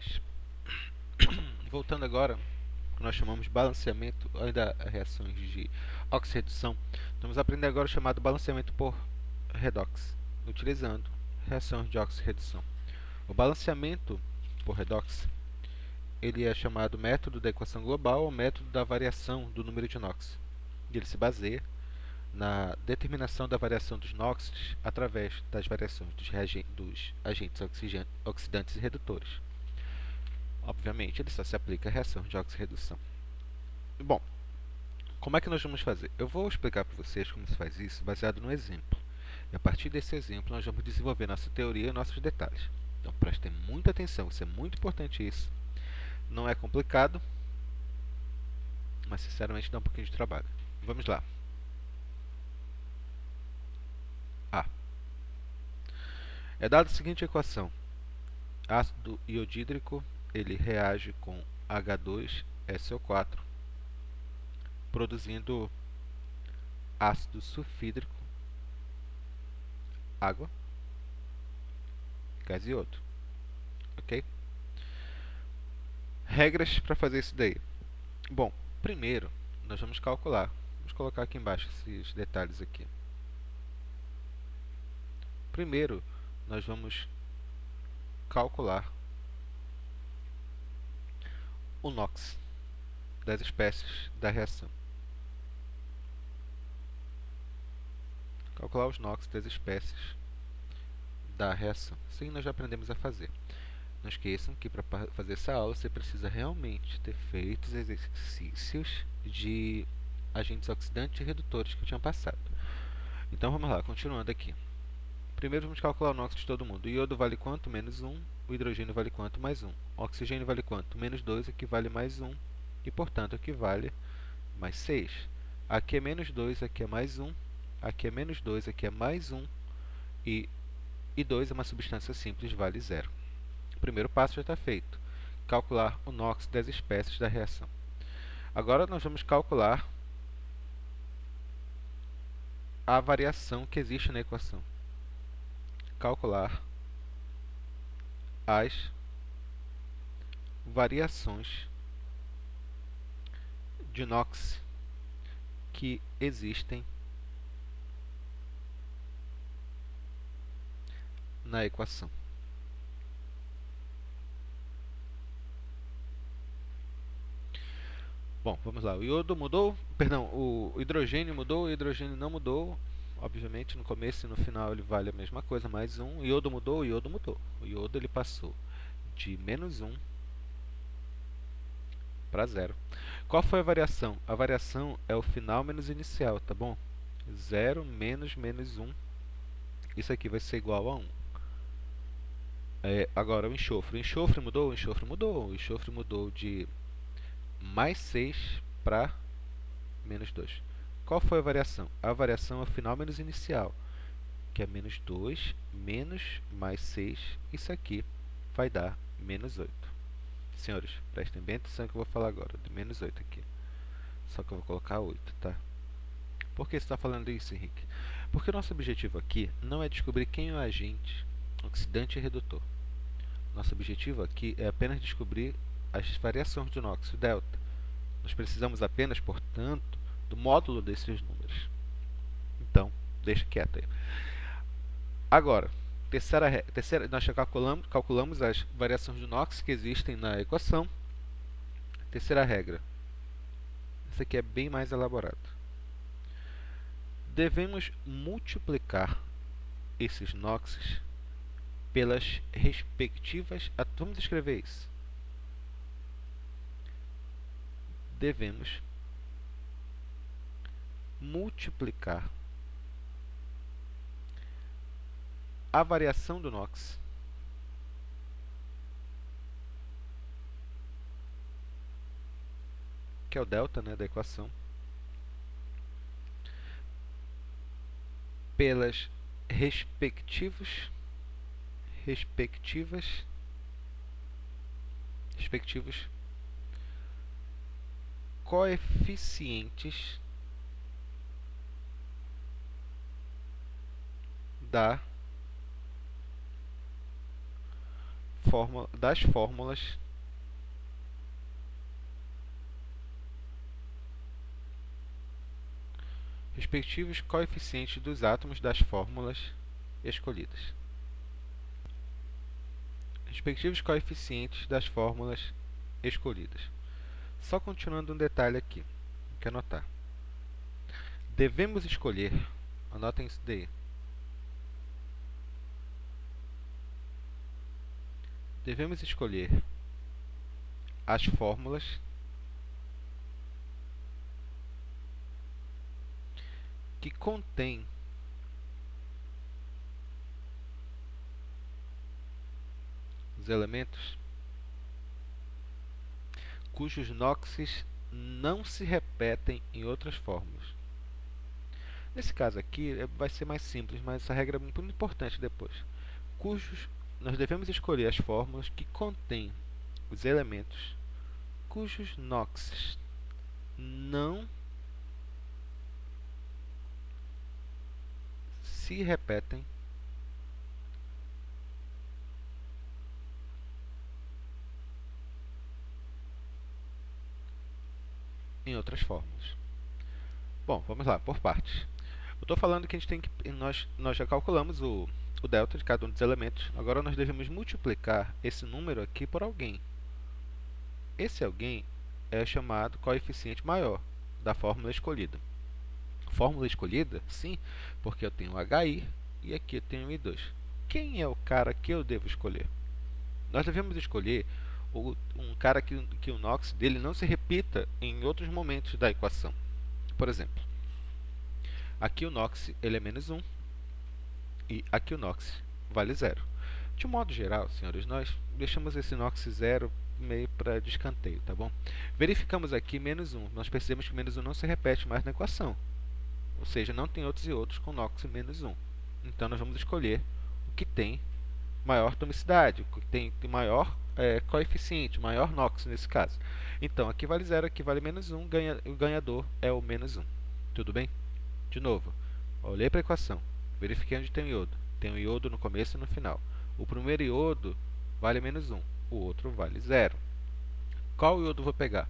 2. Voltando agora, o que nós chamamos de balanceamento, ainda reações de oxirredução, vamos aprender agora o chamado balanceamento por redox, utilizando reações de oxirredução. O balanceamento por redox ele é chamado método da equação global ou método da variação do número de NOx. Ele se baseia na determinação da variação dos NOx através das variações dos agentes oxidantes e redutores. Obviamente, ele só se aplica à reação de oxirredução. Bom, como é que nós vamos fazer? Eu vou explicar para vocês como se faz isso baseado no exemplo. E a partir desse exemplo, nós vamos desenvolver nossa teoria e nossos detalhes. Então, prestem muita atenção, isso é muito importante isso. Não é complicado, mas sinceramente dá um pouquinho de trabalho. Vamos lá. A. É dada a seguinte equação. Ácido iodídrico ele reage com H2SO4, produzindo ácido sulfídrico, água, gás iodo. Ok? Regras para fazer isso daí. Bom, primeiro nós vamos calcular. Vamos colocar aqui embaixo esses detalhes aqui. Primeiro nós vamos calcular o NOx das espécies da reação. Calcular os NOx das espécies da reação. Sim, nós já aprendemos a fazer. Não esqueçam que para fazer essa aula você precisa realmente ter feito os exercícios de agentes oxidantes e redutores que eu tinha passado. Então vamos lá, continuando aqui. Primeiro vamos calcular o NOx de todo mundo. O iodo vale quanto? Menos 1. O hidrogênio vale quanto? Mais 1. O oxigênio vale quanto? Menos 2, equivale mais 1. E, portanto, equivale mais 6. Aqui é menos 2, aqui é mais 1. Aqui é menos 2, aqui é mais 1. E 2 é uma substância simples, vale 0. O primeiro passo já está feito. Calcular o NOx das espécies da reação. Agora nós vamos calcular a variação que existe na equação. Calcular as variações de NOx que existem na equação. Bom, vamos lá. O iodo mudou, perdão, o hidrogênio mudou, o hidrogênio não mudou. Obviamente, no começo e no final ele vale a mesma coisa, mais 1. O iodo mudou, o iodo mudou. O iodo ele passou de menos 1 para 0. Qual foi a variação? A variação é o final menos inicial, tá bom? 0 menos menos 1. Isso aqui vai ser igual a 1. Agora o enxofre. O enxofre mudou? O enxofre mudou. O enxofre mudou de mais 6 para menos 2. Qual foi a variação? A variação é o final menos inicial, que é menos 2, menos mais 6. Isso aqui vai dar menos 8. Senhores, prestem bem atenção que eu vou falar agora, de menos 8 aqui. Só que eu vou colocar 8, tá? Por que você está falando isso, Henrique? Porque o nosso objetivo aqui não é descobrir quem é o agente oxidante e redutor. Nosso objetivo aqui é apenas descobrir as variações do NOx, o delta. Nós precisamos apenas, portanto, do módulo desses números. Então, deixa quieto aí. Agora, nós já calculamos as variações do NOx que existem na equação. Terceira regra. Essa aqui é bem mais elaborada. Devemos multiplicar esses NOx pelas respectivas... Vamos escrever isso. Devemos multiplicar a variação do NOx que é o delta, né, da equação, pelas respectivos coeficientes da das fórmulas respectivos coeficientes dos átomos das fórmulas escolhidas. Respectivos coeficientes das fórmulas escolhidas. Só continuando um detalhe aqui, tem que anotar. Devemos escolher, anotem isso daí. Devemos escolher as fórmulas que contêm os elementos cujos NOxes não se repetem em outras fórmulas. Nesse caso aqui, vai ser mais simples, mas essa regra é muito importante depois. Nós devemos escolher as fórmulas que contêm os elementos cujos NOxes não se repetem em outras fórmulas. Bom, vamos lá, por partes. Eu estou falando que a gente tem que nós já calculamos o delta de cada um dos elementos. Agora nós devemos multiplicar esse número aqui por alguém. Esse alguém é chamado coeficiente maior da fórmula escolhida. Fórmula escolhida? Sim, porque eu tenho HI e aqui eu tenho I2. Quem é o cara que eu devo escolher? Nós devemos escolher um cara que o NOx dele não se repita em outros momentos da equação. Por exemplo, aqui o NOx ele é menos 1 e aqui o NOx vale 0. De um modo geral, senhores, nós deixamos esse NOx 0 meio para descanteio, tá bom? Verificamos aqui menos 1. Nós percebemos que menos 1 não se repete mais na equação. Ou seja, não tem outros iodos com NOx menos 1. Então, nós vamos escolher o que tem maior atomicidade, o que tem maior coeficiente, maior NOx nesse caso. Então, aqui vale 0, aqui vale menos 1, o ganhador é o menos 1. Tudo bem? De novo, olhei para a equação, verifiquei onde tem o iodo. Tem um iodo no começo e no final. O primeiro iodo vale menos 1, o outro vale 0. Qual iodo eu vou pegar?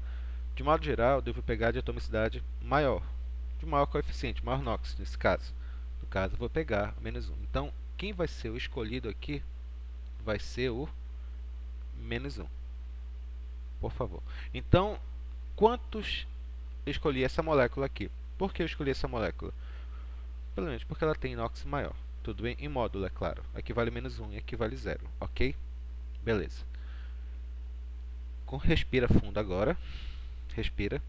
De modo geral, eu devo pegar de atomicidade maior, de maior coeficiente, maior NOx nesse caso. No caso, eu vou pegar menos 1. Então, quem vai ser o escolhido aqui vai ser o menos 1. Por favor. Então, quantos escolhi essa molécula aqui? Por que eu escolhi essa molécula? Pelo menos porque ela tem NOx maior. Tudo bem? Em módulo, é claro. Aqui vale menos 1 e aqui vale 0. Ok? Beleza. Respira fundo agora. Respira.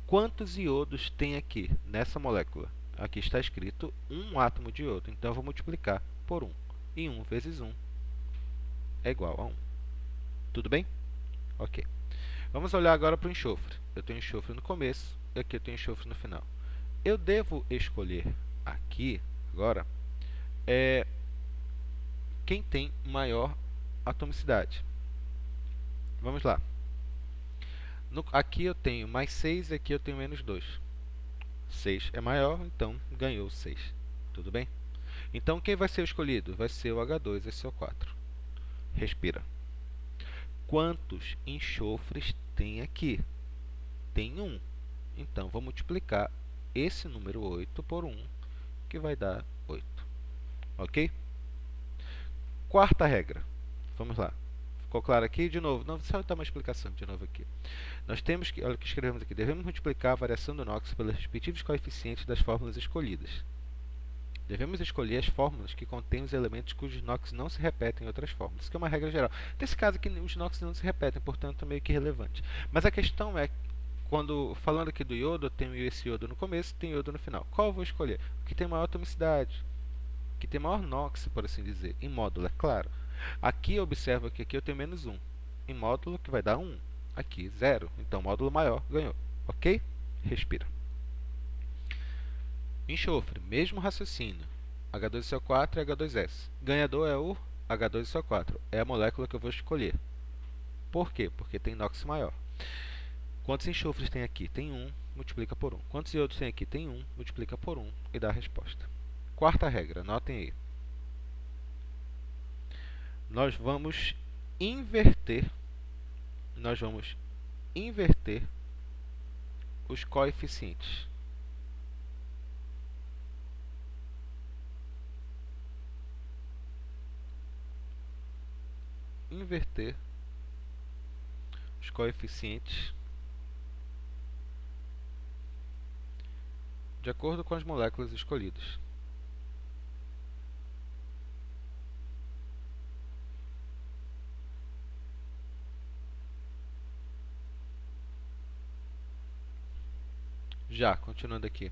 Quantos iodos tem aqui nessa molécula? Aqui está escrito 1 átomo de iodo. Então, eu vou multiplicar por 1. E 1 vezes 1 é igual a 1. Tudo bem? Ok. Vamos olhar agora para o enxofre. Eu tenho enxofre no começo e aqui eu tenho enxofre no final. Eu devo escolher aqui, agora, quem tem maior atomicidade. Vamos lá. Aqui eu tenho mais 6 e aqui eu tenho menos 2. 6 é maior, então ganhou 6. Tudo bem? Então, quem vai ser o escolhido? Vai ser o H2SO4. Respira. Quantos enxofres tem aqui? Tem 1. Então, vou multiplicar esse número 8 por 1, que vai dar 8. Ok? Quarta regra. Vamos lá. Ficou claro aqui? De novo. Não, só dar uma explicação de novo aqui. Nós temos que, olha o que escrevemos aqui. Devemos multiplicar a variação do NOx pelos respectivos coeficientes das fórmulas escolhidas. Devemos escolher as fórmulas que contêm os elementos cujos NOx não se repetem em outras fórmulas. Isso que é uma regra geral. Nesse caso aqui, os NOx não se repetem, portanto, é meio que irrelevante. Mas a questão é, falando aqui do iodo, eu tenho esse iodo no começo e tenho iodo no final. Qual eu vou escolher? O que tem maior atomicidade, o que tem maior NOx, por assim dizer, em módulo, é claro. Aqui, observa que aqui eu tenho menos 1, em módulo, que vai dar 1. Aqui, 0. Então, módulo maior ganhou. Ok? Respira. Enxofre, mesmo raciocínio. H2SO4 e H2S. Ganhador é o H2SO4. É a molécula que eu vou escolher. Por quê? Porque tem NOx maior. Quantos enxofres tem aqui? Tem 1, multiplica por 1. Quantos iodos tem aqui? Tem 1, multiplica por 1 e dá a resposta. Quarta regra, anotem aí. Nós vamos inverter, os coeficientes. Inverter os coeficientes de acordo com as moléculas escolhidas. Já, continuando aqui.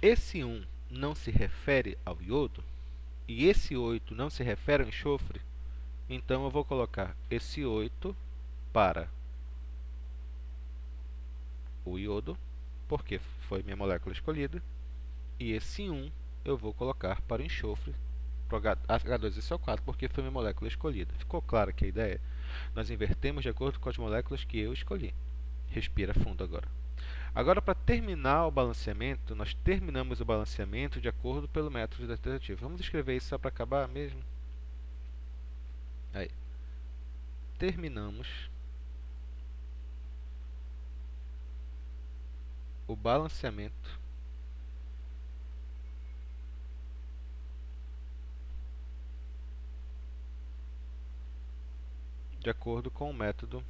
Esse 1 não se refere ao iodo e esse 8 não se refere ao enxofre, então eu vou colocar esse 8 para o iodo, porque foi minha molécula escolhida, e esse 1 eu vou colocar para o enxofre, para o H2SO4, porque foi minha molécula escolhida. Ficou clara aqui a ideia? Nós invertemos de acordo com as moléculas que eu escolhi. Respira fundo agora. Agora, para terminar o balanceamento, nós terminamos o balanceamento de acordo pelo método da tentativa. Vamos escrever isso só para acabar mesmo? Aí. Terminamos o balanceamento de acordo com o método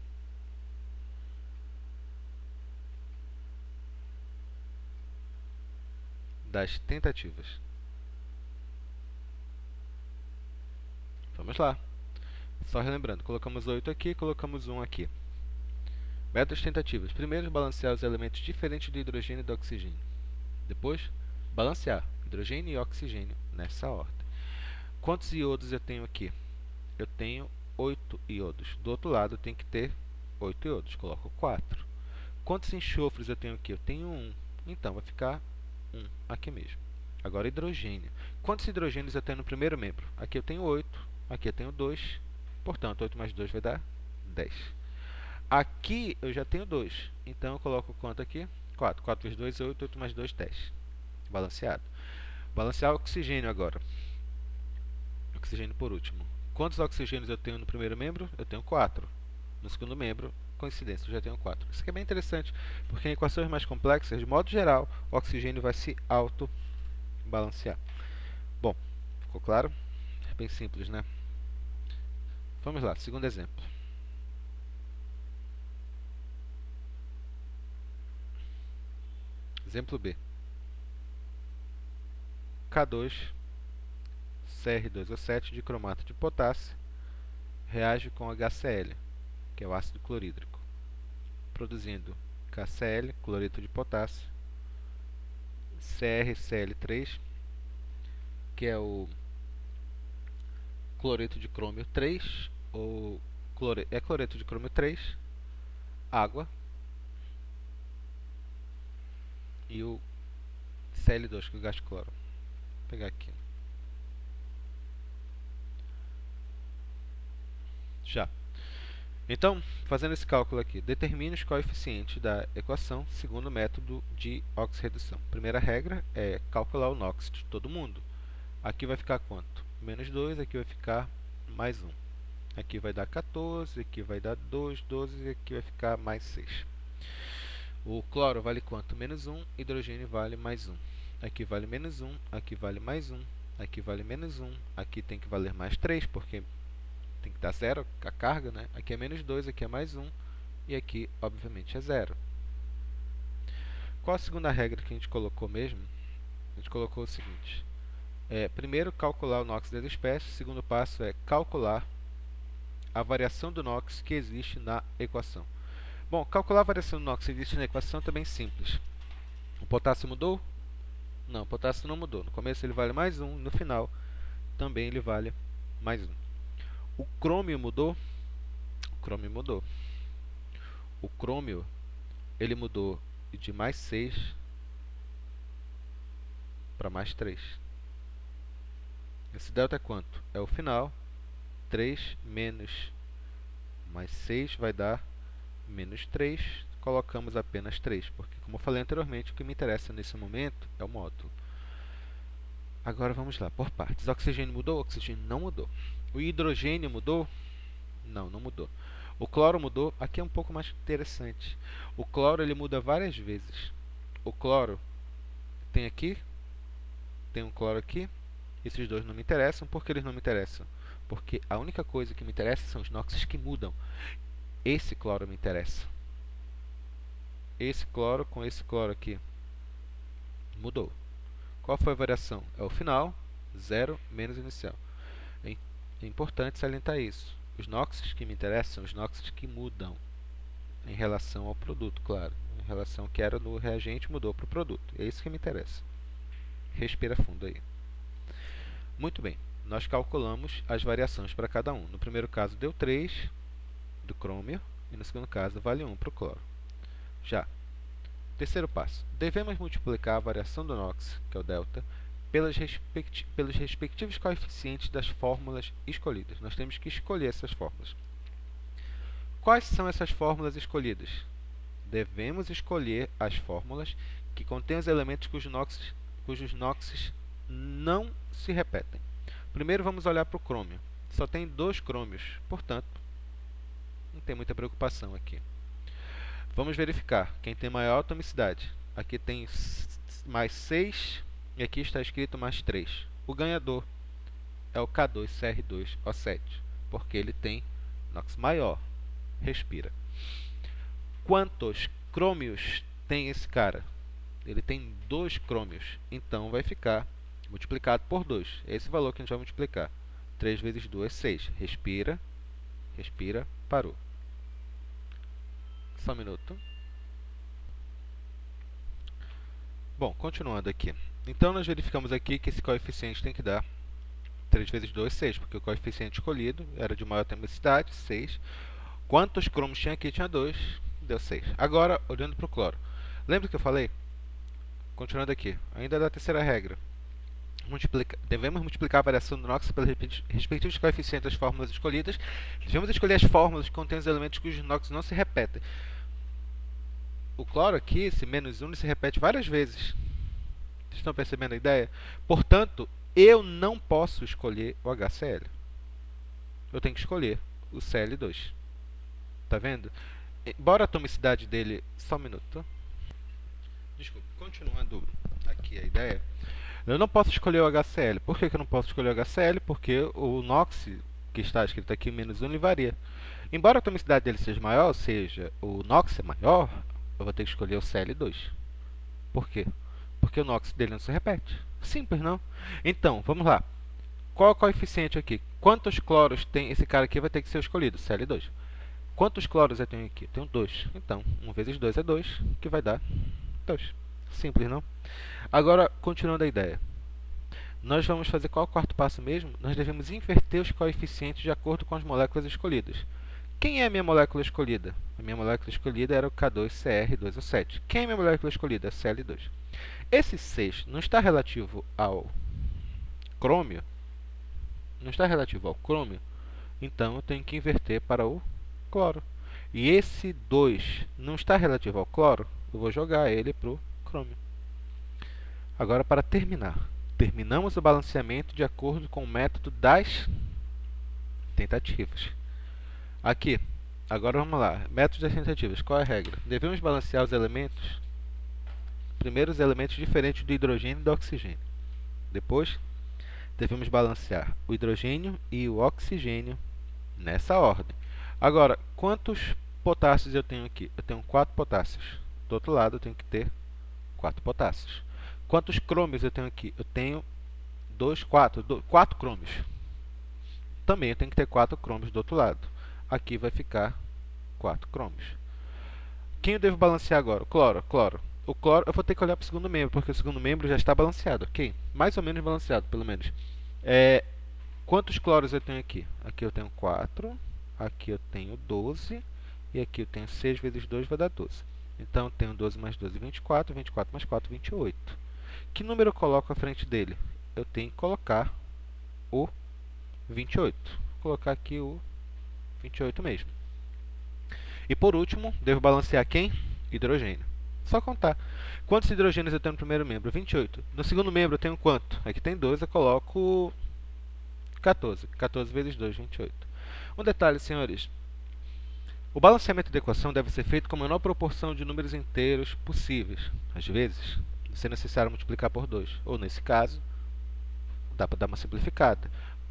das tentativas. Vamos lá. Só relembrando, colocamos 8 aqui, colocamos 1 aqui. Métodos tentativas. Primeiro, balancear os elementos diferentes do hidrogênio e do oxigênio. Depois, balancear hidrogênio e oxigênio nessa ordem. Quantos iodos eu tenho aqui? Eu tenho 8 iodos. Do outro lado, eu tenho que ter 8 iodos. Coloco 4. Quantos enxofres eu tenho aqui? Eu tenho 1. Então, vai ficar 1 aqui mesmo. Agora, hidrogênio. Quantos hidrogênios eu tenho no primeiro membro? Aqui eu tenho 8. Aqui eu tenho 2. Portanto, 8 mais 2 vai dar 10. Aqui eu já tenho 2. Então, eu coloco quanto aqui? 4. 4 vezes 2 é 8. 8 mais 2, 10. Balanceado. Balancear o oxigênio agora. Oxigênio por último. Quantos oxigênios eu tenho no primeiro membro? Eu tenho 4. No segundo membro, coincidência, eu já tenho 4. Isso aqui é bem interessante, porque em equações mais complexas, de modo geral, o oxigênio vai se auto-balancear. Bom, ficou claro? É bem simples, né? Vamos lá, segundo exemplo. Exemplo B. K2CR2O7 de cromato de potássio reage com HCl, que é o ácido clorídrico, produzindo KCl, cloreto de potássio, CrCl3, que é o cloreto de crômio 3, ou cloreto de crômio 3, água, e o Cl2, que é o gás de cloro. Vou pegar aqui. Já. Então, fazendo esse cálculo aqui, determine os coeficientes da equação segundo o método de oxirredução. Primeira regra é calcular o NOx de todo mundo. Aqui vai ficar quanto? Menos 2, aqui vai ficar mais 1. Aqui vai dar 14, aqui vai dar 2, 12 e aqui vai ficar mais 6. O cloro vale quanto? Menos 1, hidrogênio vale mais 1. Aqui vale menos 1, aqui vale mais 1, aqui vale menos 1, aqui tem que valer mais 3, porque tem que dar 0 a carga, né? Aqui é menos 2, aqui é mais 1, e aqui, obviamente, é 0. Qual a segunda regra que a gente colocou mesmo? A gente colocou o seguinte. Primeiro, calcular o NOx das espécies. O segundo passo é calcular a variação do NOx que existe na equação. Bom, calcular a variação do NOx que existe na equação é também simples. O potássio mudou? Não, o potássio não mudou. No começo ele vale mais 1, no final também ele vale mais 1. O crômio mudou? O crômio mudou. O crômio, ele mudou de mais 6 para mais 3. Esse delta é quanto? É o final. 3 menos mais 6 vai dar menos 3. Colocamos apenas 3, porque, como eu falei anteriormente, o que me interessa nesse momento é o módulo. Agora vamos lá, por partes. O oxigênio mudou? O oxigênio não mudou. O hidrogênio mudou? Não, não mudou. O cloro mudou. Aqui é um pouco mais interessante. O cloro ele muda várias vezes. O cloro tem aqui, tem um cloro aqui. Esses dois não me interessam. Por que eles não me interessam? Porque a única coisa que me interessa são os NOxes que mudam. Esse cloro me interessa. Esse cloro com esse cloro aqui mudou. Qual foi a variação? É o final, 0 menos o inicial. É importante salientar isso. Os NOxes que me interessam são os NOxes que mudam em relação ao produto, claro. Em relação ao que era no reagente, mudou para o produto. É isso que me interessa. Respira fundo aí. Muito bem. Nós calculamos as variações para cada um. No primeiro caso deu 3 do crômio e no segundo caso vale 1 para o cloro. Já. Terceiro passo. Devemos multiplicar a variação do NOx, que é o delta, pelos respectivos coeficientes das fórmulas escolhidas. Nós temos que escolher essas fórmulas. Quais são essas fórmulas escolhidas? Devemos escolher as fórmulas que contêm os elementos cujos NOxes não se repetem. Primeiro vamos olhar para o crômio. Só tem 2 crômios, portanto, não tem muita preocupação aqui. Vamos verificar quem tem maior atomicidade. Aqui tem mais 6 e aqui está escrito mais 3. O ganhador é o K2CR2O7, porque ele tem NOx maior. Respira. Quantos crômios tem esse cara? Ele tem 2 crômios, então vai ficar multiplicado por 2. É esse valor que a gente vai multiplicar. 3 vezes 2 é 6. Respira, respira, parou. Só um minuto. Bom, continuando aqui. Então, nós verificamos aqui que esse coeficiente tem que dar 3 vezes 2, 6, porque o coeficiente escolhido era de maior atomicidade, 6. Quantos cromos tinha aqui? Tinha 2, deu 6. Agora, olhando para o cloro. Lembra que eu falei? Continuando aqui, ainda da terceira regra. Devemos multiplicar a variação do NOx pelos respectivos coeficientes das fórmulas escolhidas. Devemos escolher as fórmulas que contêm os elementos cujos NOx não se repetem. O cloro aqui, esse menos 1, se repete várias vezes. Vocês estão percebendo a ideia? Portanto, eu não posso escolher o HCl. Eu tenho que escolher o Cl2. Está vendo? Embora a atomicidade dele... Só um minuto. Desculpa, continuando aqui a ideia. Eu não posso escolher o HCl. Por que eu não posso escolher o HCl? Porque o NOx, que está escrito aqui, menos 1, ele varia. Embora a atomicidade dele seja maior, ou seja, o NOx é maior, eu vou ter que escolher o Cl2. Por quê? Porque o NOx dele não se repete. Simples, não? Então, vamos lá. Qual é o coeficiente aqui? Quantos cloros tem esse cara aqui? Vai ter que ser escolhido, Cl2. Quantos cloros eu tenho aqui? Eu tenho 2. Então, 1 vezes 2 é 2, que vai dar 2. Simples, não? Agora, continuando a ideia. Nós vamos fazer qual é o quarto passo mesmo? Nós devemos inverter os coeficientes de acordo com as moléculas escolhidas. Quem é a minha molécula escolhida? A minha molécula escolhida era o K2CR2O7. Quem é a minha molécula escolhida? Cl2. Esse 6 não está relativo ao crômio? Não está relativo ao crômio? Então, eu tenho que inverter para o cloro. E esse 2 não está relativo ao cloro? Eu vou jogar ele para o crômio. Agora, para terminar. Terminamos o balanceamento de acordo com o método das tentativas. Aqui, agora vamos lá. Método das tentativas. Qual é a regra? Devemos balancear os elementos. Primeiro, os elementos diferentes do hidrogênio e do oxigênio. Depois, devemos balancear o hidrogênio e o oxigênio nessa ordem. Agora, quantos potássios eu tenho aqui? Eu tenho 4 potássios. Do outro lado, eu tenho que ter 4 potássios. Quantos crômios eu tenho aqui? Eu tenho 4 crômios. Também eu tenho que ter 4 crômios do outro lado. Aqui vai ficar 4 crômios. Quem eu devo balancear agora? O cloro. O cloro eu vou ter que olhar para o segundo membro, porque o segundo membro já está balanceado, ok? Mais ou menos balanceado, pelo menos. Quantos cloros eu tenho aqui? Aqui eu tenho 4, aqui eu tenho 12, e aqui eu tenho 6 vezes 2 vai dar 12. Então, eu tenho 12 mais 12, 24, 24 mais 4, 28. Que número eu coloco à frente dele? Eu tenho que colocar o 28. Vou colocar aqui o 28 mesmo. E por último, devo balancear quem? Hidrogênio. Só contar. Quantos hidrogênios eu tenho no primeiro membro? 28. No segundo membro eu tenho quanto? Aqui tem 2, eu coloco 14. 14 vezes 2, 28. Um detalhe, senhores. O balanceamento da equação deve ser feito com a menor proporção de números inteiros possíveis. Às vezes, é necessário multiplicar por 2. Ou, nesse caso, dá para dar uma simplificada.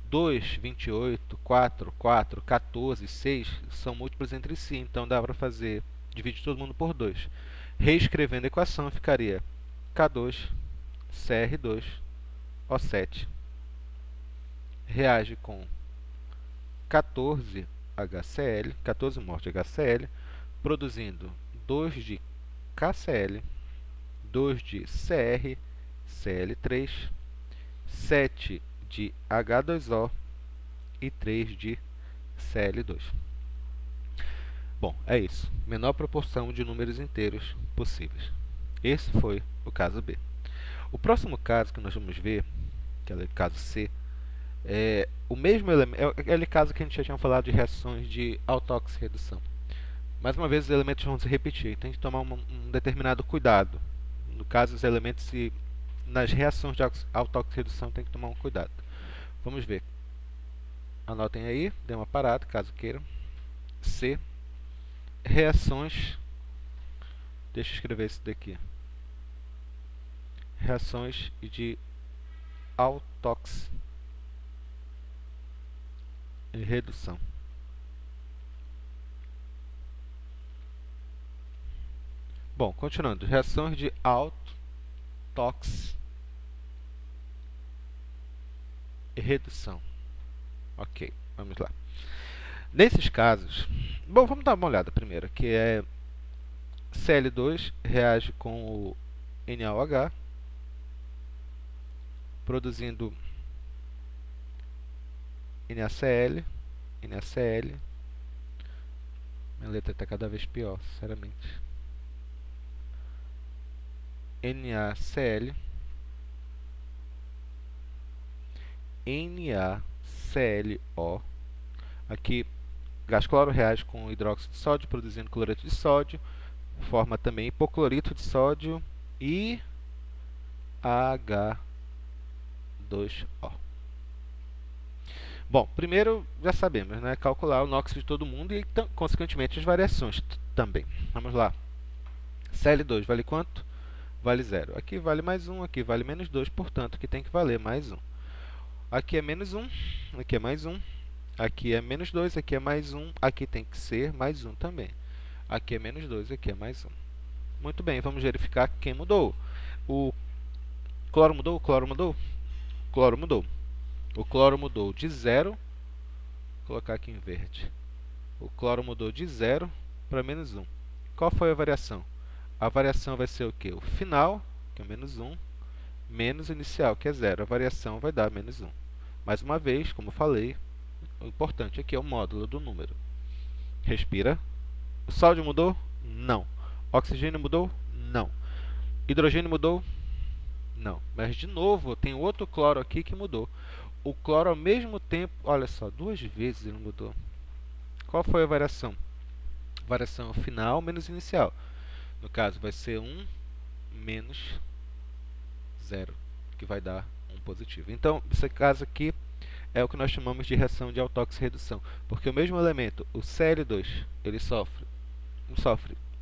2, 28, 4, 4, 14, 6 são múltiplos entre si. Então, dá para fazer, dividir todo mundo por 2. Reescrevendo a equação, ficaria K2, CR2, O7 reage com 14 HCl, 14 mols de HCl, produzindo 2 de KCl, 2 de CR, Cl3, 7 de H2O e 3 de Cl2. Bom, é isso. Menor proporção de números inteiros possíveis. Esse foi o caso B. O próximo caso que nós vamos ver, que é o caso C, é o mesmo elemento, é aquele caso que a gente já tinha falado de reações de autóxido-redução. Mais uma vez, os elementos vão se repetir. Tem que tomar um determinado cuidado. No caso, os elementos, nas reações de autóxido-redução, tem que tomar um cuidado. Vamos ver. Anotem aí, dê uma parada, caso queiram. C. Reações. Deixa eu escrever isso daqui. Reações de autóxido-redução. Bom, continuando. Reações de autóxido-redução. Ok, vamos lá. Nesses casos, bom, vamos dar uma olhada primeiro, que é Cl2 reage com o NaOH, produzindo NaCl. Minha letra está cada vez pior, sinceramente. NaCl, NaClO. Aqui, gás cloro reage com hidróxido de sódio, produzindo cloreto de sódio. Forma também hipoclorito de sódio e H2O. Bom, primeiro já sabemos, né, calcular o NOx de todo mundo e, consequentemente, as variações também. Vamos lá. Cl2 vale quanto? Vale 0. Aqui vale mais 1, aqui vale menos 2, portanto, aqui tem que valer mais 1. Aqui é menos 1, aqui é mais 1, aqui é menos 2, aqui é mais 1, aqui tem que ser mais 1 também. Aqui é menos 2, aqui é mais 1. Muito bem, vamos verificar quem mudou. O cloro mudou? O cloro mudou? O cloro mudou. O cloro mudou de 0, vou colocar aqui em verde. O cloro mudou de 0 para menos 1. Qual foi a variação? A variação vai ser o quê? O final, que é menos 1, menos o inicial, que é 0. A variação vai dar menos 1. Mais uma vez, como eu falei, o importante aqui é o módulo do número. Respira. O sódio mudou? Não. Oxigênio mudou? Não. Hidrogênio mudou? Não. Mas, de novo, tem outro cloro aqui que mudou. O cloro, ao mesmo tempo, olha só, 2 vezes ele mudou. Qual foi a variação? Variação final menos inicial. No caso, vai ser 1 menos 0, que vai dar 1 positivo. Então, esse caso aqui é o que nós chamamos de reação de autóxido-redução, porque o mesmo elemento, o Cl2, ele sofre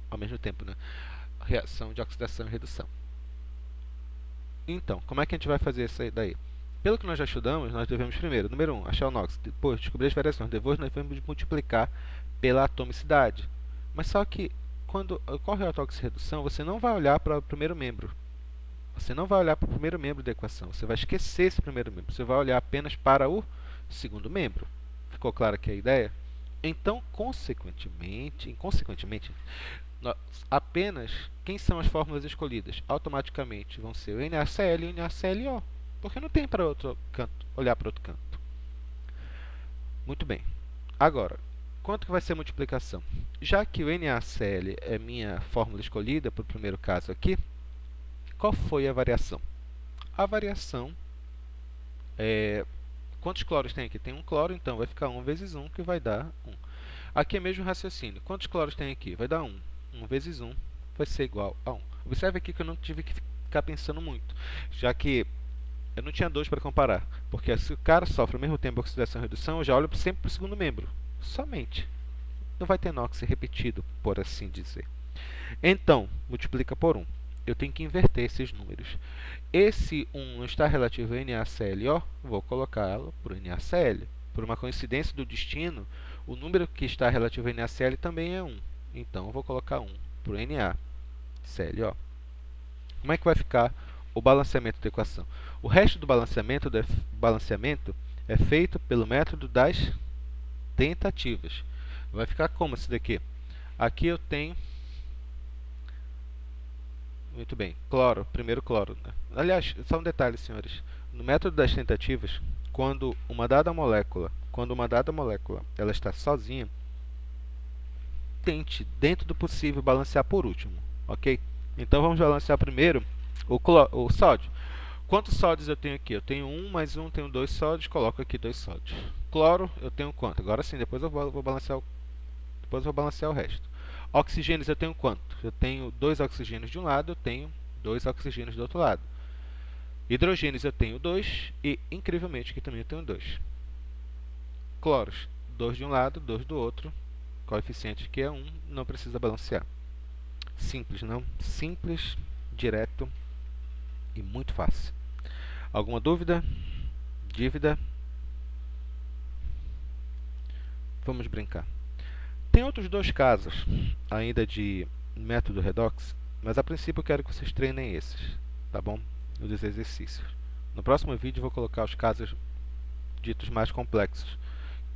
ao mesmo tempo, né, reação de oxidação e redução. Então, como é que a gente vai fazer isso daí? Pelo que nós já estudamos, nós devemos primeiro, número 1, achar o NOx, depois descobrir as variações, depois nós devemos multiplicar pela atomicidade. Mas só que, quando ocorre a autóxido-redução, você não vai olhar para o primeiro membro. Você não vai olhar para o primeiro membro da equação. Você vai esquecer esse primeiro membro. Você vai olhar apenas para o segundo membro. Ficou clara aqui a ideia? Então, consequentemente, apenas quem são as fórmulas escolhidas? Automaticamente vão ser o NaCl e o NaClO. Porque não tem para outro canto, olhar para outro canto. Muito bem. Agora, quanto que vai ser a multiplicação? Já que o NaCl é minha fórmula escolhida para o primeiro caso aqui, qual foi a variação? A variação é... Quantos cloros tem aqui? Tem um cloro, então vai ficar 1 vezes 1, que vai dar 1. Aqui é mesmo raciocínio. Quantos cloros tem aqui? Vai dar 1. 1 vezes 1 vai ser igual a 1. Observe aqui que eu não tive que ficar pensando muito, já que eu não tinha 2 para comparar. Porque se o cara sofre ao mesmo tempo oxidação e redução, eu já olho sempre para o segundo membro. somente. Não vai ter NOx repetido, por assim dizer. Então, multiplica por 1. Eu tenho que inverter esses números. Esse 1 não está relativo a NaClO, vou colocá-lo para o NaCl. Por uma coincidência do destino, o número que está relativo a NaCl também é 1. Então, eu vou colocar 1 para o NaClO. Como é que vai ficar o balanceamento da equação? O resto do balanceamento é feito pelo método das tentativas. Vai ficar como esse daqui? Aqui eu tenho... Muito bem, cloro, primeiro cloro. Né? Aliás, só um detalhe, senhores. No método das tentativas, quando uma dada molécula ela está sozinha, tente, dentro do possível, balancear por último, ok? Então vamos balancear primeiro o sódio. Quantos sódios eu tenho aqui? Eu tenho 1 mais 1, tenho 2 sódios, coloco aqui 2 sódios. Cloro, eu tenho quanto? Agora sim, depois eu vou balancear o resto. Oxigênios eu tenho quanto? Eu tenho 2 oxigênios de um lado, eu tenho 2 oxigênios do outro lado. Hidrogênios eu tenho 2 e, incrivelmente, aqui também eu tenho 2. Cloros, 2 de um lado, 2 do outro. Coeficiente que é 1, não precisa balancear. Simples, não? Simples, direto e muito fácil. Alguma dúvida? Dívida? Vamos brincar. Tem outros 2 casos ainda de método redox, mas a princípio eu quero que vocês treinem esses, tá bom? Os exercícios. No próximo vídeo eu vou colocar os casos ditos mais complexos,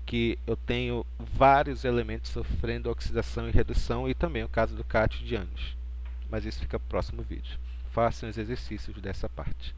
que eu tenho vários elementos sofrendo oxidação e redução, e também o caso do cátion de ânions. Mas isso fica para o próximo vídeo. Façam os exercícios dessa parte.